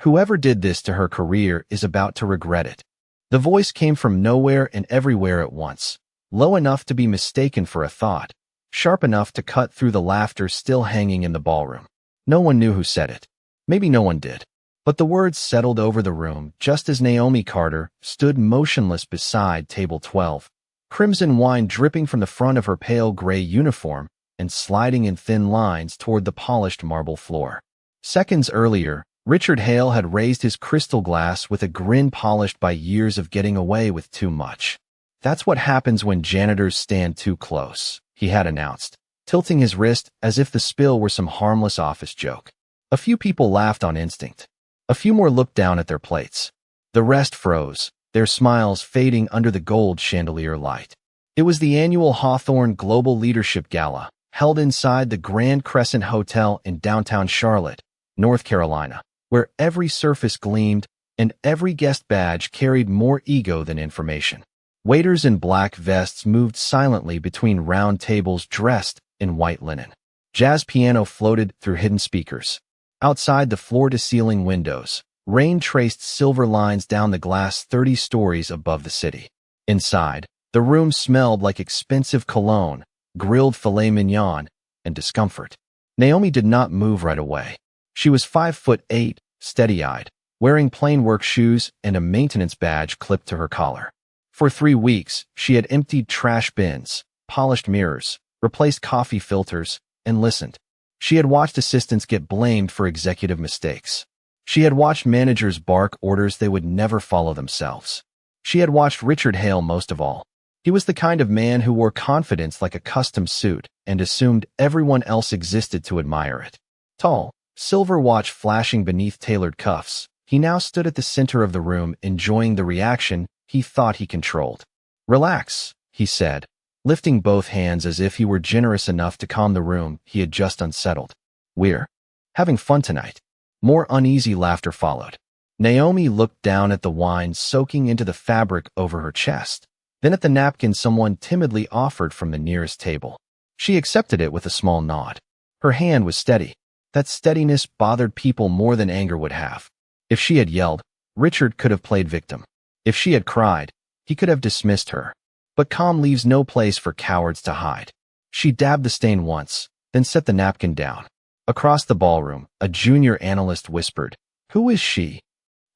Whoever did this to her career is about to regret it. The voice came from nowhere and everywhere at once, low enough to be mistaken for a thought, sharp enough to cut through the laughter still hanging in the ballroom. No one knew who said it. Maybe no one did. But the words settled over the room just as Naomi Carter stood motionless beside table 12, crimson wine dripping from the front of her pale gray uniform and sliding in thin lines toward the polished marble floor. Seconds earlier, Richard Hale had raised his crystal glass with a grin polished by years of getting away with too much. "That's what happens when janitors stand too close," he had announced, tilting his wrist as if the spill were some harmless office joke. A few people laughed on instinct. A few more looked down at their plates. The rest froze, their smiles fading under the gold chandelier light. It was the annual Hawthorne Global Leadership Gala, held inside the Grand Crescent Hotel in downtown Charlotte, North Carolina, where every surface gleamed and every guest badge carried more ego than information. Waiters in black vests moved silently between round tables dressed in white linen. Jazz piano floated through hidden speakers. Outside the floor-to-ceiling windows, rain traced silver lines down the glass 30 stories above the city. Inside, the room smelled like expensive cologne, grilled filet mignon, and discomfort. Naomi did not move right away. She was 5'8", steady-eyed, wearing plain work shoes and a maintenance badge clipped to her collar. For 3 weeks, she had emptied trash bins, polished mirrors, replaced coffee filters, and listened. She had watched assistants get blamed for executive mistakes. She had watched managers bark orders they would never follow themselves. She had watched Richard Hale most of all. He was the kind of man who wore confidence like a custom suit and assumed everyone else existed to admire it. Tall, silver watch flashing beneath tailored cuffs, he now stood at the center of the room enjoying the reaction he thought he controlled. "Relax," he said, lifting both hands as if he were generous enough to calm the room he had just unsettled. "We're having fun tonight." More uneasy laughter followed. Naomi looked down at the wine soaking into the fabric over her chest, then at the napkin someone timidly offered from the nearest table. She accepted it with a small nod. Her hand was steady. That steadiness bothered people more than anger would have. If she had yelled, Richard could have played victim. If she had cried, he could have dismissed her. But calm leaves no place for cowards to hide. She dabbed the stain once, then set the napkin down. Across the ballroom, a junior analyst whispered, "Who is she?"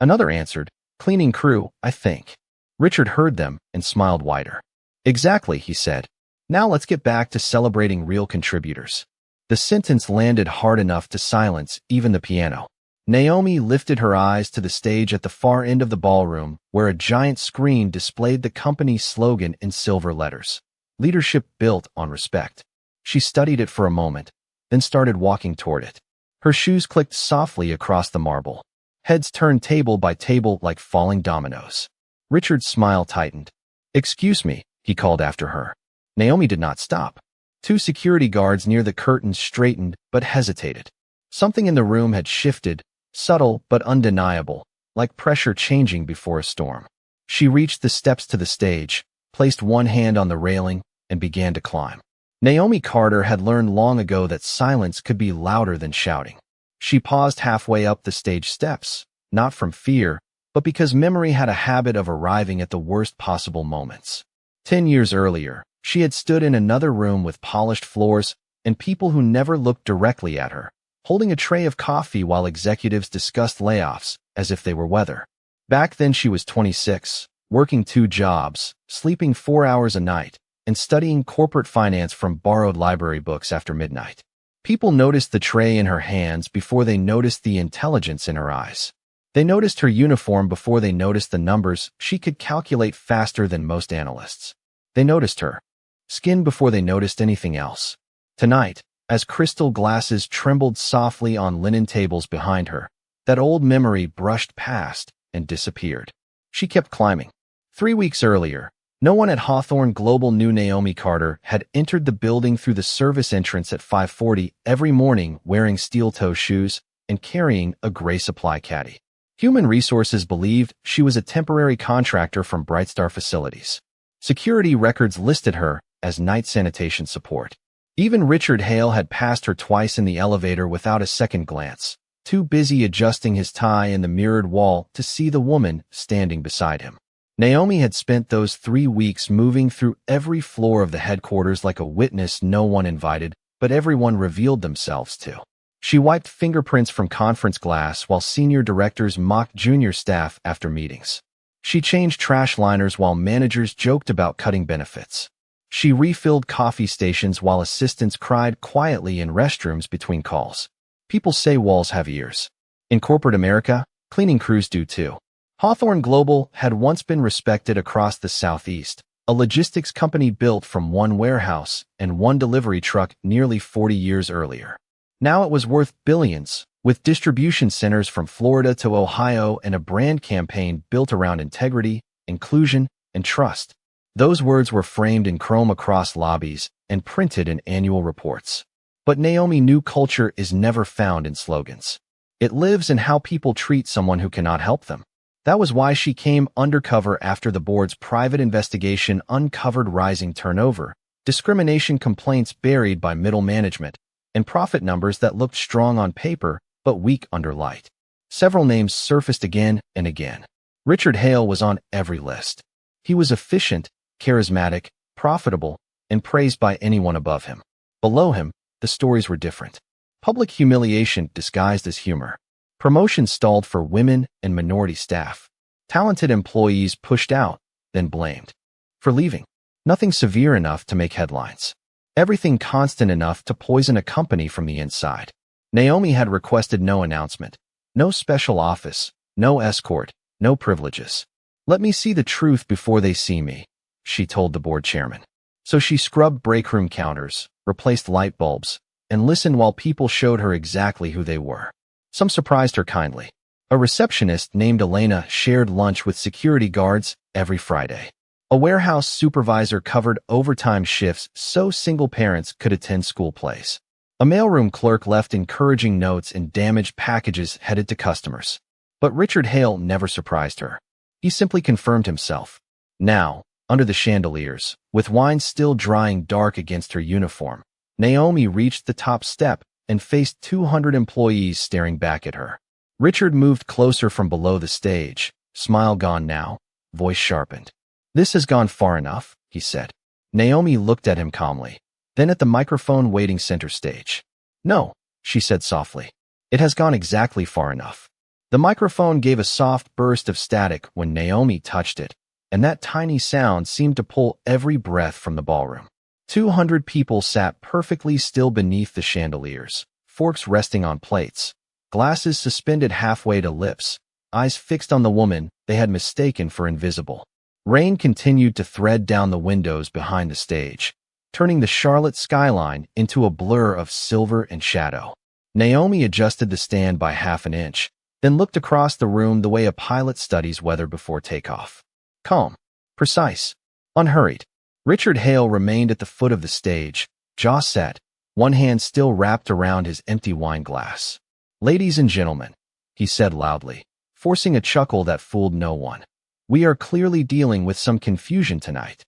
Another answered, "Cleaning crew, I think." Richard heard them and smiled wider. "Exactly," he said. "Now let's get back to celebrating real contributors." The sentence landed hard enough to silence even the piano. Naomi lifted her eyes to the stage at the far end of the ballroom, where a giant screen displayed the company's slogan in silver letters. "Leadership built on respect." She studied it for a moment, then started walking toward it. Her shoes clicked softly across the marble. Heads turned table by table like falling dominoes. Richard's smile tightened. "Excuse me," he called after her. Naomi did not stop. 2 security guards near the curtains straightened but hesitated. Something in the room had shifted, subtle but undeniable, like pressure changing before a storm. She reached the steps to the stage, placed one hand on the railing, and began to climb. Naomi Carter had learned long ago that silence could be louder than shouting. She paused halfway up the stage steps, not from fear, but because memory had a habit of arriving at the worst possible moments. 10 years earlier, she had stood in another room with polished floors and people who never looked directly at her, holding a tray of coffee while executives discussed layoffs as if they were weather. Back then she was 26, working 2 jobs, sleeping 4 hours a night, and studying corporate finance from borrowed library books after midnight. People noticed the tray in her hands before they noticed the intelligence in her eyes. They noticed her uniform before they noticed the numbers she could calculate faster than most analysts. They noticed her skin before they noticed anything else. Tonight, as crystal glasses trembled softly on linen tables behind her, that old memory brushed past and disappeared. She kept climbing. 3 weeks earlier, no one at Hawthorne Global knew Naomi Carter had entered the building through the service entrance at 5:40 every morning wearing steel-toe shoes and carrying a gray supply caddy. Human Resources believed she was a temporary contractor from Brightstar Facilities. Security records listed her as night sanitation support. Even Richard Hale had passed her twice in the elevator without a second glance, too busy adjusting his tie in the mirrored wall to see the woman standing beside him. Naomi had spent those 3 weeks moving through every floor of the headquarters like a witness no one invited, but everyone revealed themselves to. She wiped fingerprints from conference glass while senior directors mocked junior staff after meetings. She changed trash liners while managers joked about cutting benefits. She refilled coffee stations while assistants cried quietly in restrooms between calls. People say walls have ears. In corporate America, cleaning crews do too. Hawthorne Global had once been respected across the Southeast, a logistics company built from one warehouse and one delivery truck nearly 40 years earlier. Now it was worth billions, with distribution centers from Florida to Ohio and a brand campaign built around integrity, inclusion, and trust. Those words were framed in chrome across lobbies and printed in annual reports. But Naomi knew culture is never found in slogans. It lives in how people treat someone who cannot help them. That was why she came undercover after the board's private investigation uncovered rising turnover, discrimination complaints buried by middle management, and profit numbers that looked strong on paper but weak under light. Several names surfaced again and again. Richard Hale was on every list. He was efficient, charismatic, profitable, and praised by anyone above him. Below him, the stories were different. Public humiliation disguised as humor. Promotions stalled for women and minority staff. Talented employees pushed out, then blamed. For leaving. Nothing severe enough to make headlines. Everything constant enough to poison a company from the inside. Naomi had requested no announcement, no special office, no escort, no privileges. "Let me see the truth before they see me," she told the board chairman. So she scrubbed breakroom counters, replaced light bulbs, and listened while people showed her exactly who they were. Some surprised her kindly. A receptionist named Elena shared lunch with security guards every Friday. A warehouse supervisor covered overtime shifts so single parents could attend school plays. A mailroom clerk left encouraging notes and damaged packages headed to customers. But Richard Hale never surprised her. He simply confirmed himself. Now, under the chandeliers, with wine still drying dark against her uniform, Naomi reached the top step and faced 200 employees staring back at her. Richard moved closer from below the stage, smile gone now, voice sharpened. "This has gone far enough," he said. Naomi looked at him calmly, then at the microphone waiting center stage. "No," she said softly. "It has gone exactly far enough." The microphone gave a soft burst of static when Naomi touched it, and that tiny sound seemed to pull every breath from the ballroom. 200 people sat perfectly still beneath the chandeliers, forks resting on plates, glasses suspended halfway to lips, eyes fixed on the woman they had mistaken for invisible. Rain continued to thread down the windows behind the stage, turning the Charlotte skyline into a blur of silver and shadow. Naomi adjusted the stand by half an inch, then looked across the room the way a pilot studies weather before takeoff. Calm, precise, unhurried. Richard Hale remained at the foot of the stage, jaw set, one hand still wrapped around his empty wine glass. "Ladies and gentlemen," he said loudly, forcing a chuckle that fooled no one. "We are clearly dealing with some confusion tonight."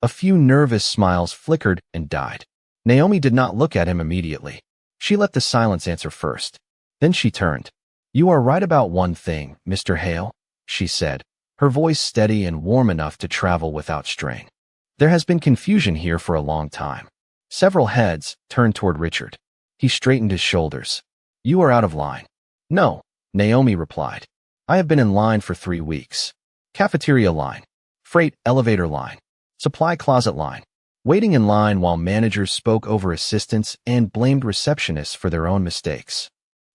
A few nervous smiles flickered and died. Naomi did not look at him immediately. She let the silence answer first. Then she turned. "You are right about one thing, Mr. Hale," she said, her voice steady and warm enough to travel without strain. "There has been confusion here for a long time." Several heads turned toward Richard. He straightened his shoulders. "You are out of line." "No," Naomi replied. "I have been in line for 3 weeks. Cafeteria line, freight elevator line, supply closet line, waiting in line while managers spoke over assistants and blamed receptionists for their own mistakes."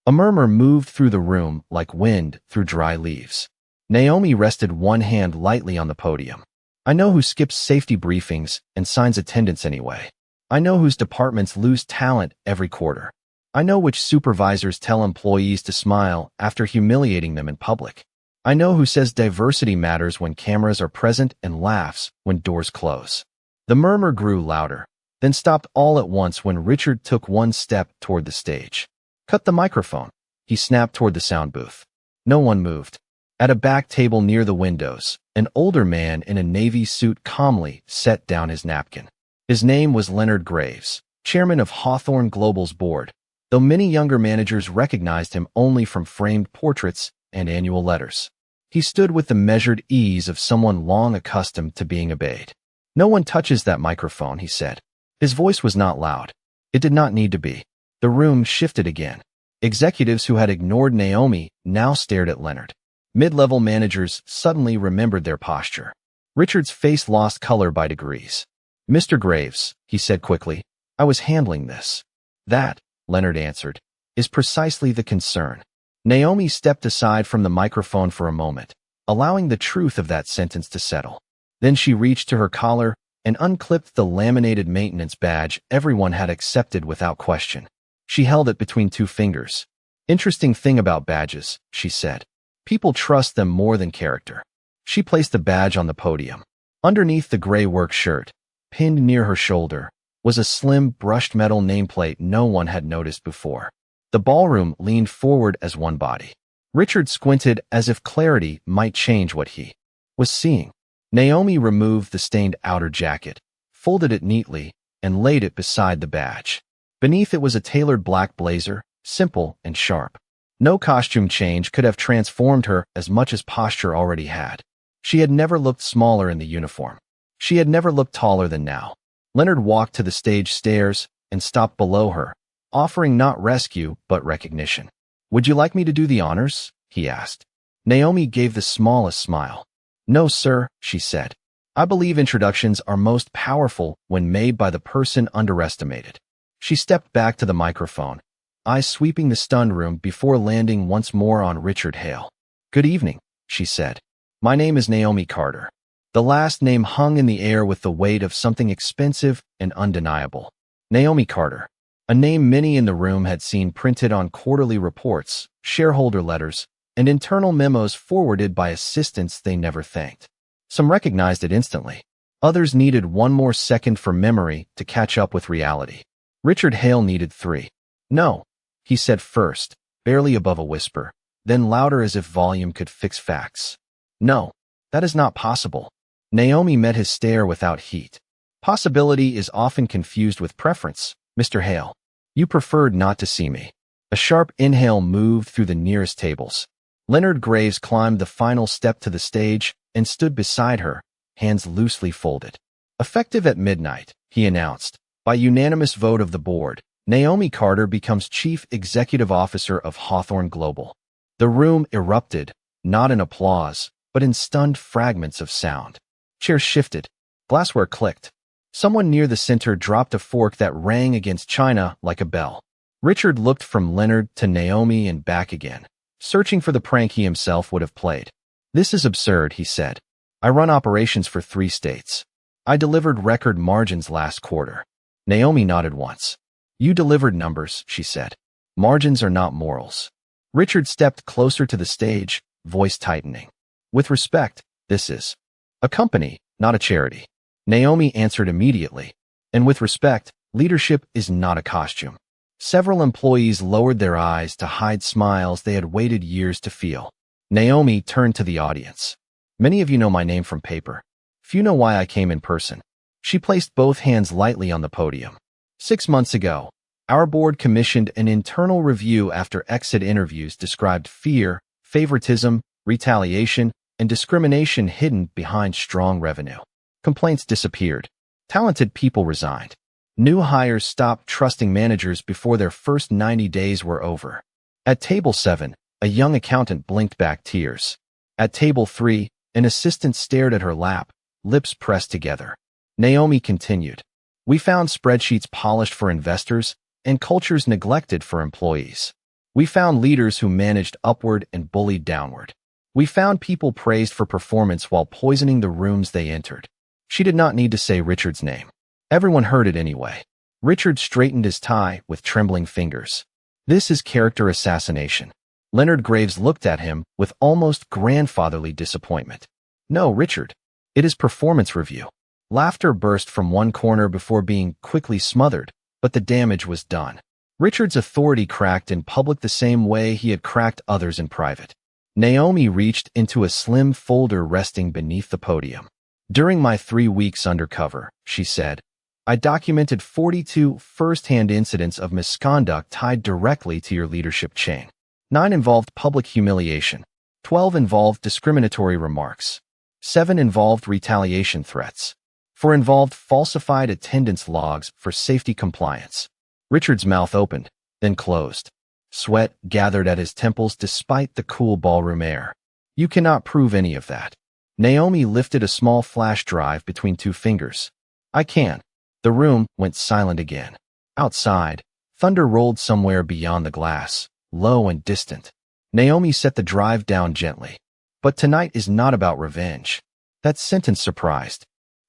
A murmur moved through the room like wind through dry leaves. Naomi rested one hand lightly on the podium. "I know who skips safety briefings and signs attendance anyway. I know whose departments lose talent every quarter. I know which supervisors tell employees to smile after humiliating them in public. I know who says diversity matters when cameras are present and laughs when doors close." The murmur grew louder, then stopped all at once when Richard took one step toward the stage. "Cut the microphone," he snapped toward the sound booth. No one moved. At a back table near the windows, an older man in a navy suit calmly set down his napkin. His name was Leonard Graves, chairman of Hawthorne Global's board, though many younger managers recognized him only from framed portraits and annual letters. He stood with the measured ease of someone long accustomed to being obeyed. "No one touches that microphone," he said. His voice was not loud. It did not need to be. The room shifted again. Executives who had ignored Naomi now stared at Leonard. Mid-level managers suddenly remembered their posture. Richard's face lost color by degrees. "Mr. Graves," he said quickly, "I was handling this." "That," Leonard answered, "is precisely the concern." Naomi stepped aside from the microphone for a moment, allowing the truth of that sentence to settle. Then she reached to her collar and unclipped the laminated maintenance badge everyone had accepted without question. She held it between two fingers. "Interesting thing about badges," she said. "People trust them more than character." She placed the badge on the podium. Underneath the gray work shirt, pinned near her shoulder, was a slim brushed metal nameplate no one had noticed before. The ballroom leaned forward as one body. Richard squinted as if clarity might change what he was seeing. Naomi removed the stained outer jacket, folded it neatly, and laid it beside the badge. Beneath it was a tailored black blazer, simple and sharp. No costume change could have transformed her as much as posture already had. She had never looked smaller in the uniform. She had never looked taller than now. Leonard walked to the stage stairs and stopped below her, offering not rescue but recognition. "Would you like me to do the honors?" he asked. Naomi gave the smallest smile. "No, sir," she said. "I believe introductions are most powerful when made by the person underestimated." She stepped back to the microphone, eyes sweeping the stunned room before landing once more on Richard Hale. "Good evening," she said. "My name is Naomi Carter." The last name hung in the air with the weight of something expensive and undeniable. Naomi Carter, a name many in the room had seen printed on quarterly reports, shareholder letters, and internal memos forwarded by assistants they never thanked. Some recognized it instantly. Others needed one more second for memory to catch up with reality. Richard Hale needed 3. "No," he said first, barely above a whisper, then louder as if volume could fix facts. "No, that is not possible." Naomi met his stare without heat. "Possibility is often confused with preference, Mr. Hale. You preferred not to see me." A sharp inhale moved through the nearest tables. Leonard Graves climbed the final step to the stage and stood beside her, hands loosely folded. "Effective at midnight," he announced. "By unanimous vote of the board, Naomi Carter becomes Chief Executive Officer of Hawthorne Global." The room erupted, not in applause, but in stunned fragments of sound. Chairs shifted. Glassware clicked. Someone near the center dropped a fork that rang against china like a bell. Richard looked from Leonard to Naomi and back again, searching for the prank he himself would have played. "This is absurd," he said. "I run operations for 3 states. I delivered record margins last quarter." Naomi nodded once. "You delivered numbers," she said. "Margins are not morals." Richard stepped closer to the stage, voice tightening. "With respect, this is a company, not a charity." Naomi answered immediately. "And with respect, leadership is not a costume." Several employees lowered their eyes to hide smiles they had waited years to feel. Naomi turned to the audience. "Many of you know my name from paper. Few know why I came in person." She placed both hands lightly on the podium. 6 months ago, our board commissioned an internal review after exit interviews described fear, favoritism, retaliation, and discrimination hidden behind strong revenue. Complaints disappeared. Talented people resigned. New hires stopped trusting managers before their first 90 days were over. At table 7, a young accountant blinked back tears. At table 3, an assistant stared at her lap, lips pressed together. Naomi continued. "We found spreadsheets polished for investors and cultures neglected for employees. We found leaders who managed upward and bullied downward. We found people praised for performance while poisoning the rooms they entered." She did not need to say Richard's name. Everyone heard it anyway. Richard straightened his tie with trembling fingers. "This is character assassination." Leonard Graves looked at him with almost grandfatherly disappointment. "No, Richard. It is performance review." Laughter burst from one corner before being quickly smothered, but the damage was done. Richard's authority cracked in public the same way he had cracked others in private. Naomi reached into a slim folder resting beneath the podium. "During my 3 weeks undercover," she said, I documented 42 first-hand incidents of misconduct tied directly to your leadership chain. 9 involved public humiliation. 12 involved discriminatory remarks. 7 involved retaliation threats. 4 involved falsified attendance logs for safety compliance. Richard's mouth opened, then closed. Sweat gathered at his temples despite the cool ballroom air. You cannot prove any of that. Naomi lifted a small flash drive between 2 fingers. I can. The room went silent again. Outside, thunder rolled somewhere beyond the glass, low and distant. Naomi set the drive down gently. But tonight is not about revenge. That sentence surprised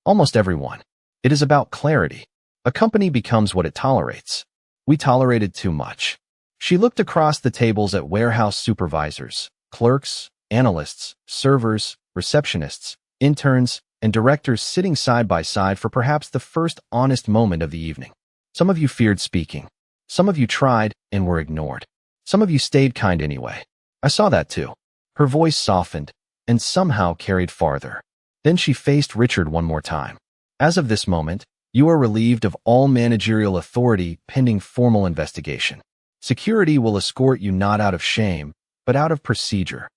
almost everyone. It is about clarity. A company becomes what it tolerates. We tolerated too much. She looked across the tables at warehouse supervisors, clerks, analysts, servers, receptionists, interns, and directors sitting side by side for perhaps the first honest moment of the evening. Some of you feared speaking. Some of you tried and were ignored. Some of you stayed kind anyway. I saw that too. Her voice softened and somehow carried farther. Then she faced Richard one more time. As of this moment, you are relieved of all managerial authority pending formal investigation. Security will escort you not out of shame, but out of procedure.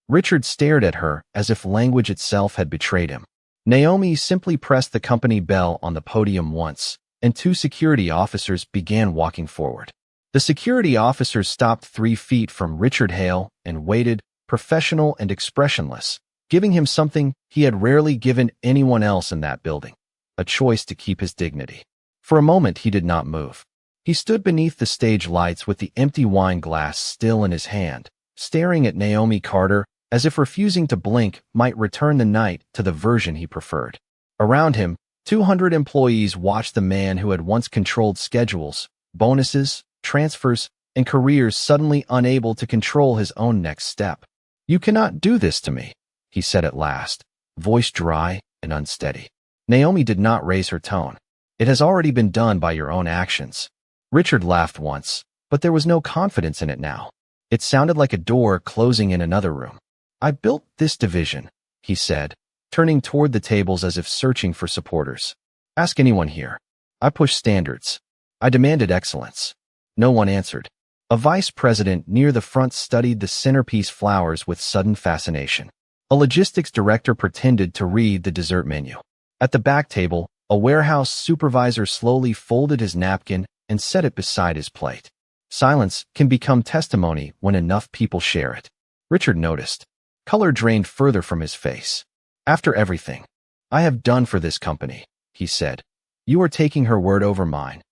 Richard stared at her as if language itself had betrayed him. Naomi simply pressed the company bell on the podium once, and 2 security officers began walking forward. The security officers stopped 3 feet from Richard Hale and waited, professional and expressionless, giving him something he had rarely given anyone else in that building, a choice to keep his dignity. For a moment he did not move. He stood beneath the stage lights with the empty wine glass still in his hand, staring at Naomi Carter as if refusing to blink might return the night to the version he preferred. Around him, 200 employees watched the man who had once controlled schedules, bonuses, transfers, and careers suddenly unable to control his own next step. You cannot do this to me, he said at last, voice dry and unsteady. Naomi did not raise her tone. It has already been done by your own actions. Richard laughed once, but there was no confidence in it now. It sounded like a door closing in another room. I built this division, he said, turning toward the tables as if searching for supporters. Ask anyone here. I pushed standards. I demanded excellence. No one answered. A vice president near the front studied the centerpiece flowers with sudden fascination. A logistics director pretended to read the dessert menu. At the back table, a warehouse supervisor slowly folded his napkin and set it beside his plate. Silence can become testimony when enough people share it. Richard noticed. Color drained further from his face. After everything I have done for this company, he said, you are taking her word over mine.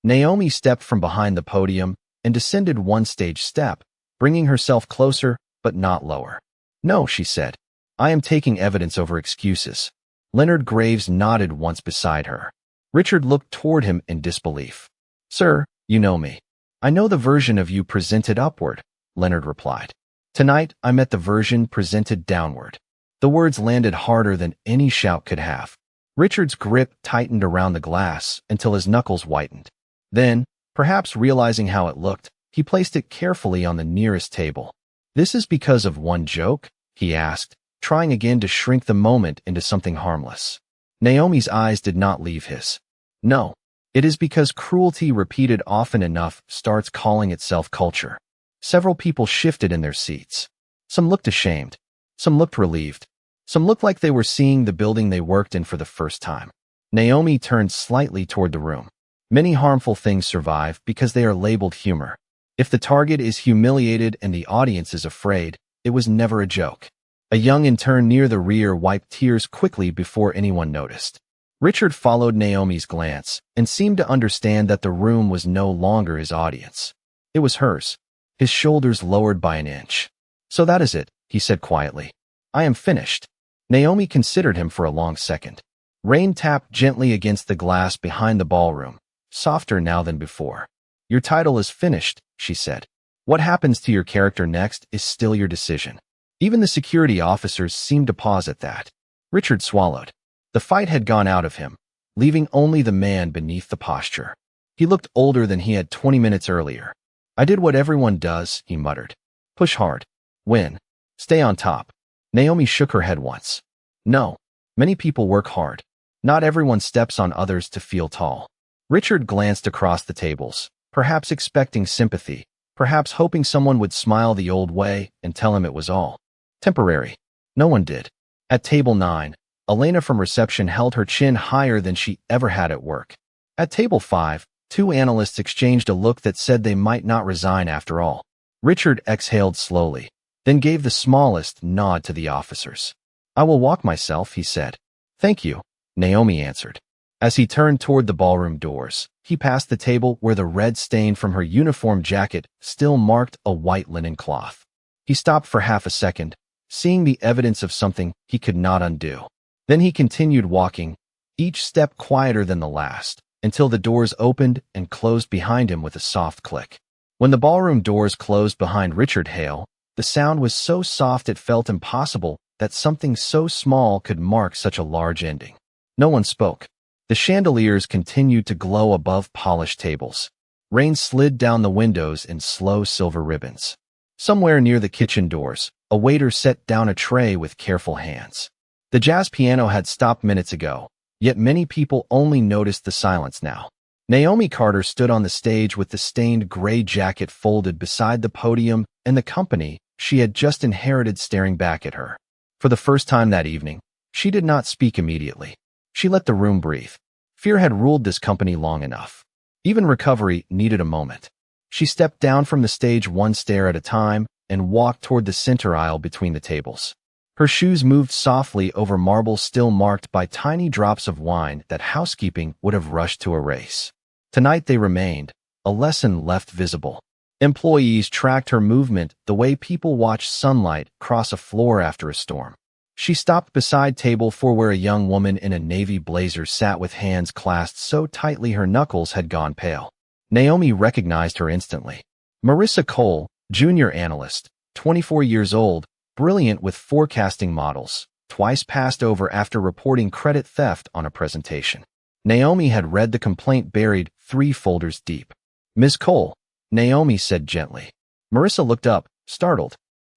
Naomi stepped from behind the podium and descended 1 stage step, bringing herself closer but not lower. No, she said. I am taking evidence over excuses. Leonard Graves nodded once beside her. Richard looked toward him in disbelief. Sir, you know me. I know the version of you presented upward, Leonard replied. Tonight, I met the version presented downward. The words landed harder than any shout could have. Richard's grip tightened around the glass until his knuckles whitened. Then, perhaps realizing how it looked, he placed it carefully on the nearest table. This is because of one joke? He asked, trying again to shrink the moment into something harmless. Naomi's eyes did not leave his. No, it is because cruelty repeated often enough starts calling itself culture. Several people shifted in their seats. Some looked ashamed. Some looked relieved. Some looked like they were seeing the building they worked in for the first time. Naomi turned slightly toward the room. Many harmful things survive because they are labeled humor. If the target is humiliated and the audience is afraid, it was never a joke. A young intern near the rear wiped tears quickly before anyone noticed. Richard followed Naomi's glance and seemed to understand that the room was no longer his audience. It was hers. His shoulders lowered by an inch. So that is it, he said quietly. I am finished. Naomi considered him for a long second. Rain tapped gently against the glass behind the ballroom, softer now than before. Your title is finished, she said. What happens to your character next is still your decision. Even the security officers seemed to pause at that. Richard swallowed. The fight had gone out of him, leaving only the man beneath the posture. He looked older than he had 20 minutes earlier. I did what everyone does, he muttered. Push hard. Win. Stay on top. Naomi shook her head once. No. Many people work hard. Not everyone steps on others to feel tall. Richard glanced across the tables, perhaps expecting sympathy, perhaps hoping someone would smile the old way and tell him it was all temporary. No one did. At table 9, Elena from reception held her chin higher than she ever had at work. At table 5, two analysts exchanged a look that said they might not resign after all. Richard exhaled slowly, then gave the smallest nod to the officers. "I will walk myself," he said. "Thank you," Naomi answered. As he turned toward the ballroom doors, he passed the table where the red stain from her uniform jacket still marked a white linen cloth. He stopped for half a second, seeing the evidence of something he could not undo. Then he continued walking, each step quieter than the last, until the doors opened and closed behind him with a soft click. When the ballroom doors closed behind Richard Hale, the sound was so soft it felt impossible that something so small could mark such a large ending. No one spoke. The chandeliers continued to glow above polished tables. Rain slid down the windows in slow silver ribbons. Somewhere near the kitchen doors, a waiter set down a tray with careful hands. The jazz piano had stopped minutes ago, yet many people only noticed the silence now. Naomi Carter stood on the stage with the stained gray jacket folded beside the podium and the company she had just inherited staring back at her. For the first time that evening, she did not speak immediately. She let the room breathe. Fear had ruled this company long enough. Even recovery needed a moment. She stepped down from the stage one stair at a time and walked toward the center aisle between the tables. Her shoes moved softly over marble still marked by tiny drops of wine that housekeeping would have rushed to erase. Tonight they remained, a lesson left visible. Employees tracked her movement the way people watch sunlight cross a floor after a storm. She stopped beside table 4 where a young woman in a navy blazer sat with hands clasped so tightly her knuckles had gone pale. Naomi recognized her instantly. Marissa Cole, junior analyst, 24 years old, brilliant with forecasting models, twice passed over after reporting credit theft on a presentation. Naomi had read the complaint buried 3 folders deep. "Ms. Cole," Naomi said gently. Marissa looked up, startled.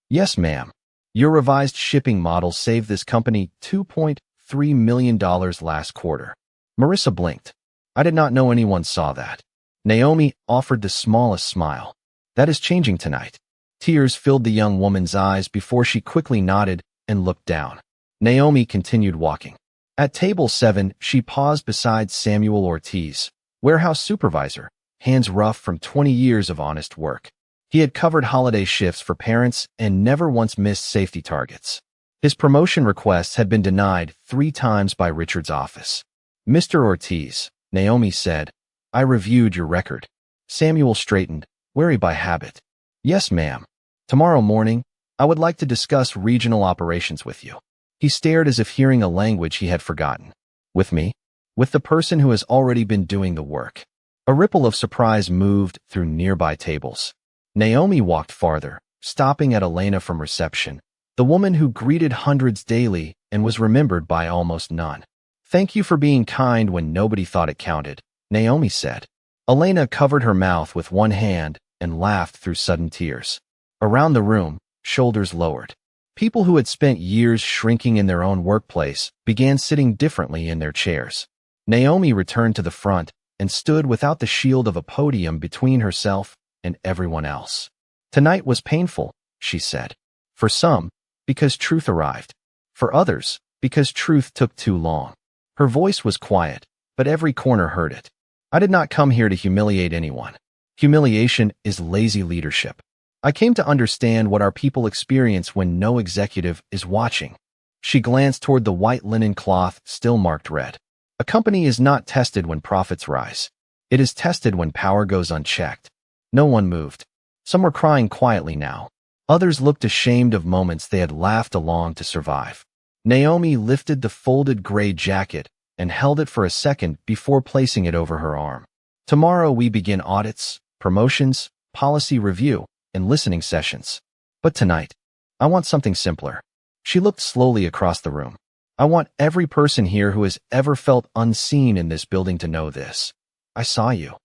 "Yes, ma'am. Your revised shipping model saved this company $2.3 million last quarter." Marissa blinked. "I did not know anyone saw that." Naomi offered the smallest smile. "That is changing tonight." Tears filled the young woman's eyes before she quickly nodded and looked down. Naomi continued walking. At table 7, she paused beside Samuel Ortiz, warehouse supervisor, hands rough from 20 years of honest work. He had covered holiday shifts for parents and never once missed safety targets. His promotion requests had been denied 3 times by Richard's office. "Mr. Ortiz," Naomi said, "I reviewed your record." Samuel straightened, wary by habit. "Yes, ma'am. Tomorrow morning, I would like to discuss regional operations with you." He stared as if hearing a language he had forgotten. "With me?" "With the person who has already been doing the work." A ripple of surprise moved through nearby tables. Naomi walked farther, stopping at Elena from reception, the woman who greeted hundreds daily and was remembered by almost none. "Thank you for being kind when nobody thought it counted," Naomi said. Elena covered her mouth with one hand and laughed through sudden tears. Around the room, shoulders lowered. People who had spent years shrinking in their own workplace began sitting differently in their chairs. Naomi returned to the front and stood without the shield of a podium between herself and everyone else. "Tonight was painful," she said. "For some, because truth arrived. For others, because truth took too long." Her voice was quiet, but every corner heard it. "I did not come here to humiliate anyone. Humiliation is lazy leadership. I came to understand what our people experience when no executive is watching." She glanced toward the white linen cloth still marked red. A company is not tested when profits rise. It is tested when power goes unchecked. No one moved. Some were crying quietly now. Others looked ashamed of moments they had laughed along to survive. Naomi lifted the folded gray jacket and held it for a second before placing it over her arm. "Tomorrow we begin audits, promotions, policy review, and listening sessions. But tonight, I want something simpler." She looked slowly across the room. "I want every person here who has ever felt unseen in this building to know this. I saw you."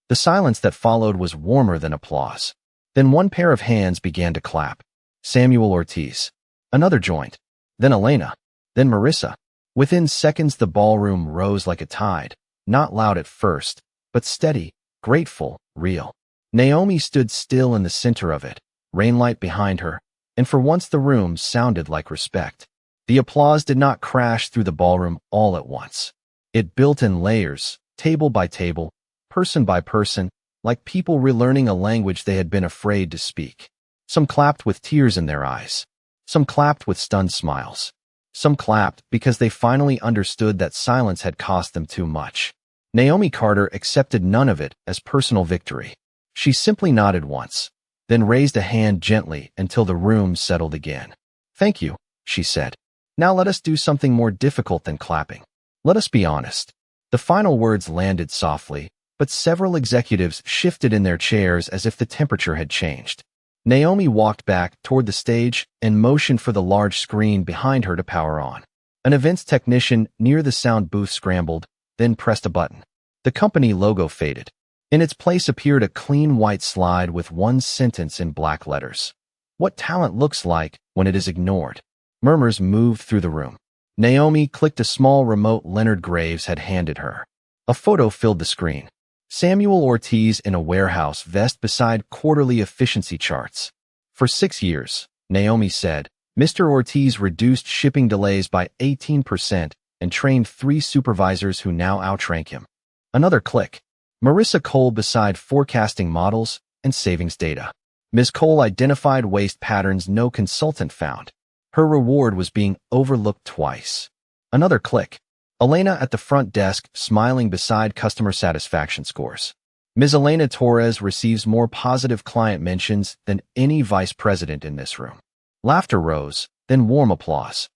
The silence that followed was warmer than applause. Then one pair of hands began to clap. Samuel Ortiz. Another joined. Then Elena. Then Marissa. Within seconds, the ballroom rose like a tide, not loud at first, but steady, grateful, real. Naomi stood still in the center of it, rainlight behind her, and for once the room sounded like respect. The applause did not crash through the ballroom all at once. It built in layers, table by table, person by person, like people relearning a language they had been afraid to speak. Some clapped with tears in their eyes. Some clapped with stunned smiles. Some clapped because they finally understood that silence had cost them too much. Naomi Carter accepted none of it as personal victory. She simply nodded once, then raised a hand gently until the room settled again. "Thank you," she said. "Now let us do something more difficult than clapping. Let us be honest." The final words landed softly, but several executives shifted in their chairs as if the temperature had changed. Naomi walked back toward the stage and motioned for the large screen behind her to power on. An events technician near the sound booth scrambled, then pressed a button. The company logo faded. In its place appeared a clean white slide with one sentence in black letters. "What talent looks like when it is ignored." Murmurs moved through the room. Naomi clicked a small remote Leonard Graves had handed her. A photo filled the screen. Samuel Ortiz in a warehouse vest beside quarterly efficiency charts. "For 6 years," Naomi said, "Mr. Ortiz reduced shipping delays by 18% and trained 3 supervisors who now outrank him." Another click. Marissa Cole beside forecasting models and savings data. Ms. Cole identified waste patterns no consultant found. Her reward was being overlooked twice. Another click. Elena at the front desk, smiling beside customer satisfaction scores. Ms. Elena Torres receives more positive client mentions than any vice president in this room. Laughter rose, then warm applause.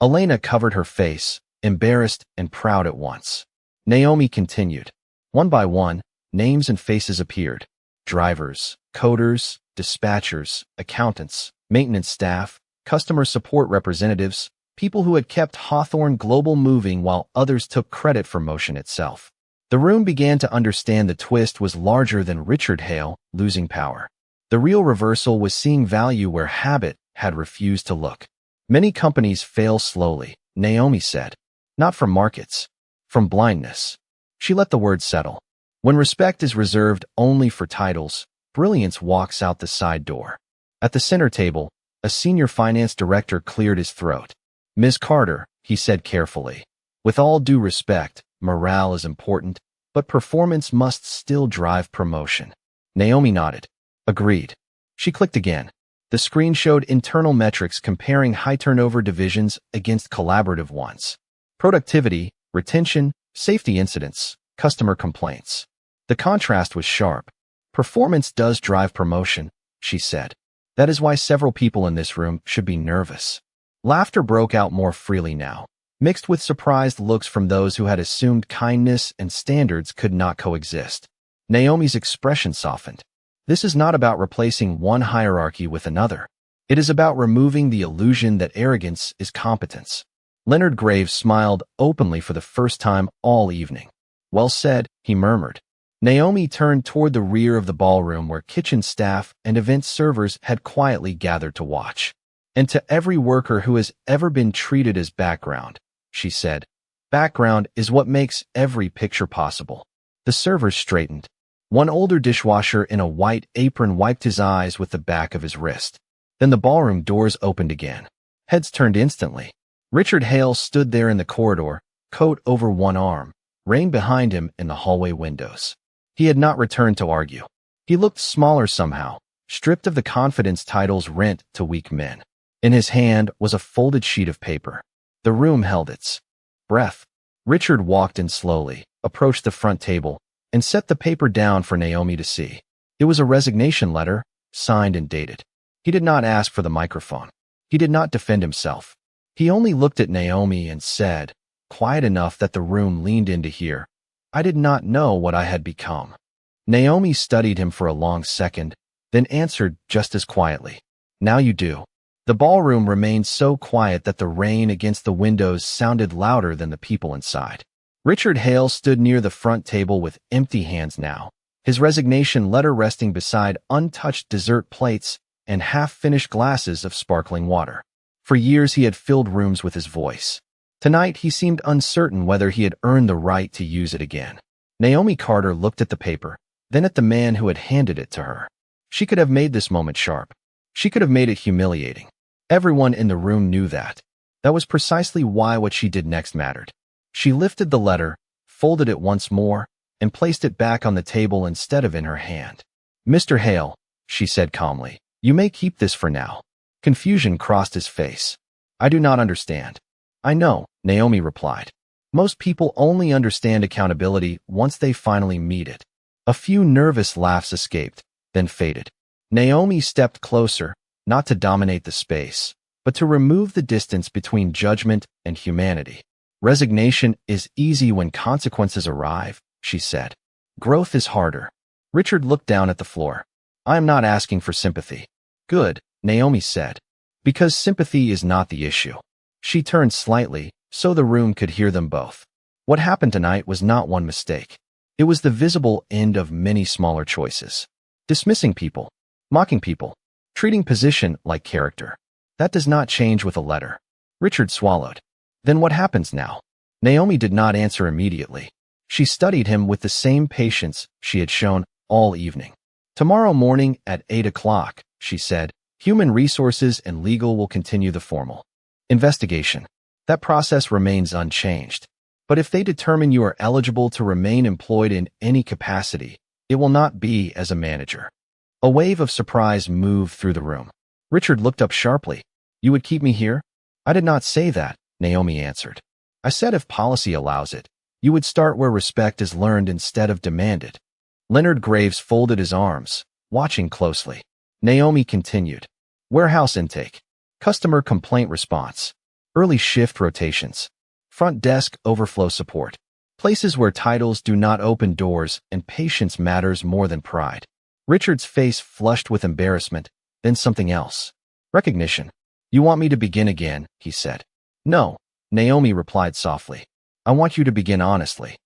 Elena covered her face, embarrassed and proud at once. Naomi continued. One by one, names and faces appeared. Drivers, coders, dispatchers, accountants, maintenance staff, customer support representatives, people who had kept Hawthorne Global moving while others took credit for motion itself. The room began to understand the twist was larger than Richard Hale losing power. The real reversal was seeing value where habit had refused to look. Many companies fail slowly, Naomi said. Not from markets, from blindness. She let the word settle. When respect is reserved only for titles, brilliance walks out the side door. At the center table, a senior finance director cleared his throat. "Ms. Carter," he said carefully, "with all due respect, morale is important, but performance must still drive promotion." Naomi nodded. Agreed. She clicked again. The screen showed internal metrics comparing high-turnover divisions against collaborative ones. Productivity, retention, safety incidents, customer complaints. The contrast was sharp. "Performance does drive promotion," she said. "That is why several people in this room should be nervous." Laughter broke out more freely now, mixed with surprised looks from those who had assumed kindness and standards could not coexist. Naomi's expression softened. This is not about replacing one hierarchy with another. It is about removing the illusion that arrogance is competence. Leonard Graves smiled openly for the first time all evening. "Well said," he murmured. Naomi turned toward the rear of the ballroom where kitchen staff and event servers had quietly gathered to watch. "And to every worker who has ever been treated as background," she said, "background is what makes every picture possible." The servers straightened. One older dishwasher in a white apron wiped his eyes with the back of his wrist. Then the ballroom doors opened again. Heads turned instantly. Richard Hale stood there in the corridor, coat over one arm, rain behind him in the hallway windows. He had not returned to argue. He looked smaller somehow, stripped of the confidence titles rent to weak men. In his hand was a folded sheet of paper. The room held its breath. Richard walked in slowly, approached the front table, and set the paper down for Naomi to see. It was a resignation letter, signed and dated. He did not ask for the microphone. He did not defend himself. He only looked at Naomi and said, quiet enough that the room leaned in to hear, "I did not know what I had become." Naomi studied him for a long second, then answered just as quietly, "Now you do." The ballroom remained so quiet that the rain against the windows sounded louder than the people inside. Richard Hale stood near the front table with empty hands now, his resignation letter resting beside untouched dessert plates and half-finished glasses of sparkling water. For years he had filled rooms with his voice. Tonight, he seemed uncertain whether he had earned the right to use it again. Naomi Carter looked at the paper, then at the man who had handed it to her. She could have made this moment sharp. She could have made it humiliating. Everyone in the room knew that. That was precisely why what she did next mattered. She lifted the letter, folded it once more, and placed it back on the table instead of in her hand. "Mr. Hale," she said calmly, "you may keep this for now." Confusion crossed his face. "I do not understand." "I know," Naomi replied. "Most people only understand accountability once they finally meet it." A few nervous laughs escaped, then faded. Naomi stepped closer, not to dominate the space, but to remove the distance between judgment and humanity. "Resignation is easy when consequences arrive," she said. "Growth is harder." Richard looked down at the floor. "I am not asking for sympathy." "Good," Naomi said, "because sympathy is not the issue." She turned slightly, so the room could hear them both. What happened tonight was not one mistake. It was the visible end of many smaller choices. Dismissing people, mocking people, treating position like character. That does not change with a letter. Richard swallowed. "Then what happens now?" Naomi did not answer immediately. She studied him with the same patience she had shown all evening. "Tomorrow morning at 8 o'clock, she said, "human resources and legal will continue the formal investigation. That process remains unchanged. But if they determine you are eligible to remain employed in any capacity, it will not be as a manager." A wave of surprise moved through the room. Richard looked up sharply. "You would keep me here?" "I did not say that," Naomi answered. "I said if policy allows it, you would start where respect is learned instead of demanded." Leonard Graves folded his arms, watching closely. Naomi continued. "Warehouse intake, customer complaint response, early shift rotations, front desk overflow support, places where titles do not open doors and patience matters more than pride." Richard's face flushed with embarrassment, then something else. "Recognition. You want me to begin again," he said. "No," Naomi replied softly. "I want you to begin honestly."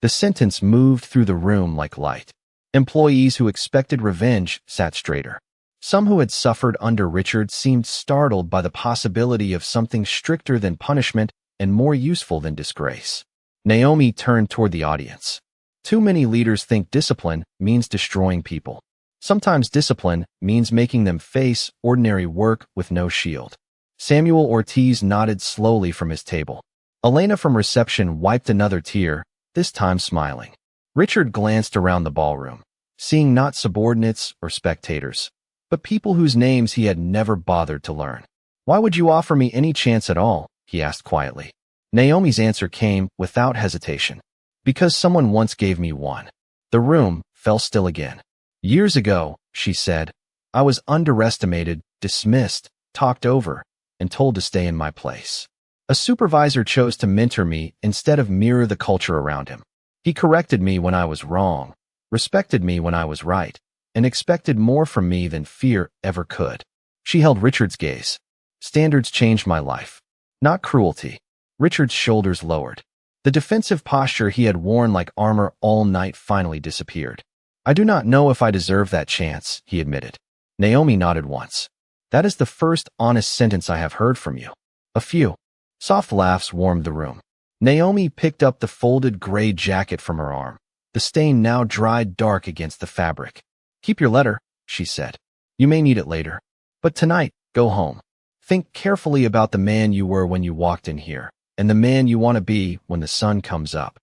The sentence moved through the room like light. Employees who expected revenge sat straighter. Some who had suffered under Richard seemed startled by the possibility of something stricter than punishment and more useful than disgrace. Naomi turned toward the audience. "Too many leaders think discipline means destroying people. Sometimes discipline means making them face ordinary work with no shield." Samuel Ortiz nodded slowly from his table. Elena from reception wiped another tear, this time smiling. Richard glanced around the ballroom, seeing not subordinates or spectators, but people whose names he had never bothered to learn. "Why would you offer me any chance at all?" he asked quietly. Naomi's answer came without hesitation. "Because someone once gave me one." The room fell still again. "Years ago," she said, "I was underestimated, dismissed, talked over, and told to stay in my place. A supervisor chose to mentor me instead of mirror the culture around him. He corrected me when I was wrong, respected me when I was right, and expected more from me than fear ever could." She held Richard's gaze. "Standards changed my life. Not cruelty." Richard's shoulders lowered. The defensive posture he had worn like armor all night finally disappeared. "I do not know if I deserve that chance," he admitted. Naomi nodded once. "That is the first honest sentence I have heard from you." A few soft laughs warmed the room. Naomi picked up the folded gray jacket from her arm. The stain now dried dark against the fabric. "Keep your letter," she said. "You may need it later. But tonight, go home. Think carefully about the man you were when you walked in here, and the man you want to be when the sun comes up."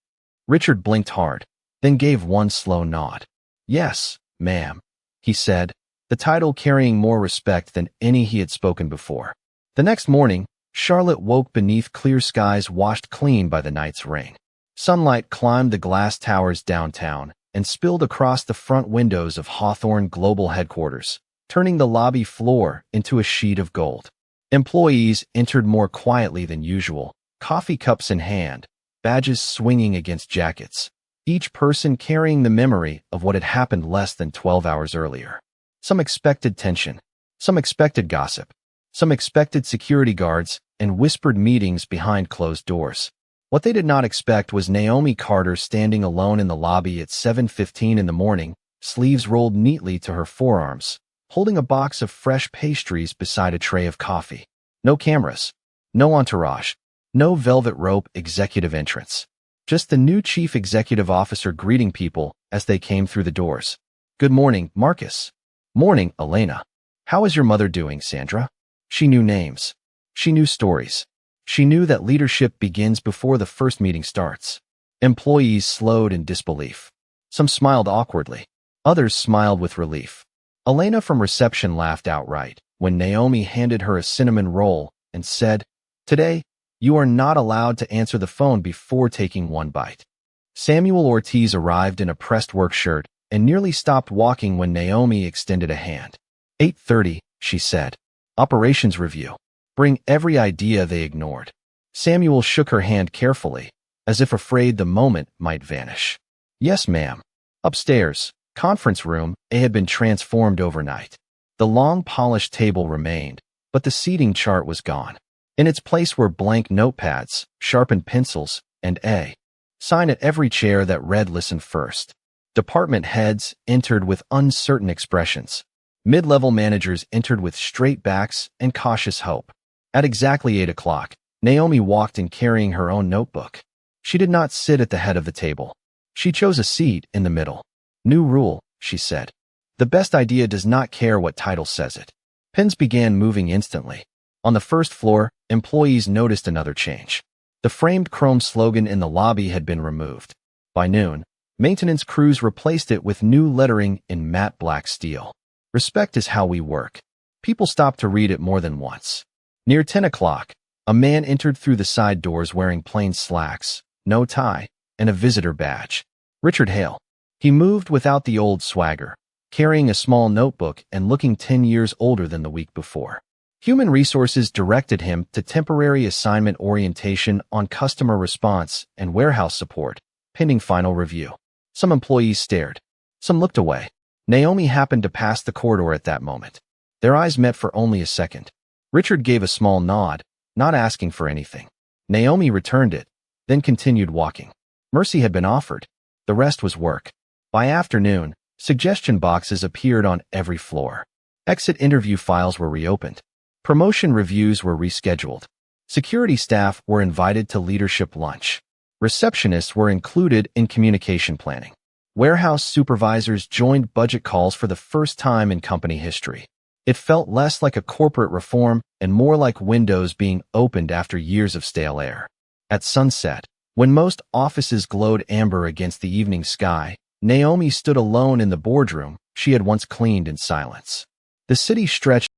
Richard blinked hard, then gave one slow nod. "Yes, ma'am," he said, the title carrying more respect than any he had spoken before. The next morning, Charlotte woke beneath clear skies washed clean by the night's rain. Sunlight climbed the glass towers downtown and spilled across the front windows of Hawthorne Global Headquarters, turning the lobby floor into a sheet of gold. Employees entered more quietly than usual, coffee cups in hand, badges swinging against jackets, each person carrying the memory of what had happened less than 12 hours earlier. Some expected tension, some expected gossip, some expected security guards and whispered meetings behind closed doors. What they did not expect was Naomi Carter standing alone in the lobby at 7:15 in the morning, sleeves rolled neatly to her forearms, holding a box of fresh pastries beside a tray of coffee. No cameras, no entourage, No velvet rope executive entrance. Just the new chief executive officer greeting people as they came through the doors. Good morning, Marcus. Morning, Elena. How is your mother doing, Sandra? She knew names. She knew stories. She knew that leadership begins before the first meeting starts. Employees slowed in disbelief. Some smiled awkwardly. Others smiled with relief. Elena from reception laughed outright when Naomi handed her a cinnamon roll and said, "Today, you are not allowed to answer the phone before taking one bite." Samuel Ortiz arrived in a pressed work shirt and nearly stopped walking when Naomi extended a hand. 8:30, she said. Operations review. Bring every idea they ignored. Samuel shook her hand carefully, as if afraid the moment might vanish. Yes, ma'am. Upstairs, conference room, it had been transformed overnight. The long polished table remained, but the seating chart was gone. In its place were blank notepads, sharpened pencils, and a sign at every chair that read "Listen first." Department heads entered with uncertain expressions. Mid-level managers entered with straight backs and cautious hope. At exactly 8 o'clock, Naomi walked in carrying her own notebook. She did not sit at the head of the table. She chose a seat in the middle. New rule, she said. The best idea does not care what title says it. Pens began moving instantly. On the first floor, employees noticed another change. The framed chrome slogan in the lobby had been removed. By noon, maintenance crews replaced it with new lettering in matte black steel. Respect is how we work. People stopped to read it more than once. Near 10 o'clock, a man entered through the side doors wearing plain slacks, no tie, and a visitor badge. Richard Hale. He moved without the old swagger, carrying a small notebook and looking 10 years older than the week before. Human Resources directed him to temporary assignment orientation on customer response and warehouse support, pending final review. Some employees stared. Some looked away. Naomi happened to pass the corridor at that moment. Their eyes met for only a second. Richard gave a small nod, not asking for anything. Naomi returned it, then continued walking. Mercy had been offered. The rest was work. By afternoon, suggestion boxes appeared on every floor. Exit interview files were reopened. Promotion reviews were rescheduled. Security staff were invited to leadership lunch. Receptionists were included in communication planning. Warehouse supervisors joined budget calls for the first time in company history. It felt less like a corporate reform and more like windows being opened after years of stale air. At sunset, when most offices glowed amber against the evening sky, Naomi stood alone in the boardroom she had once cleaned in silence. The city stretched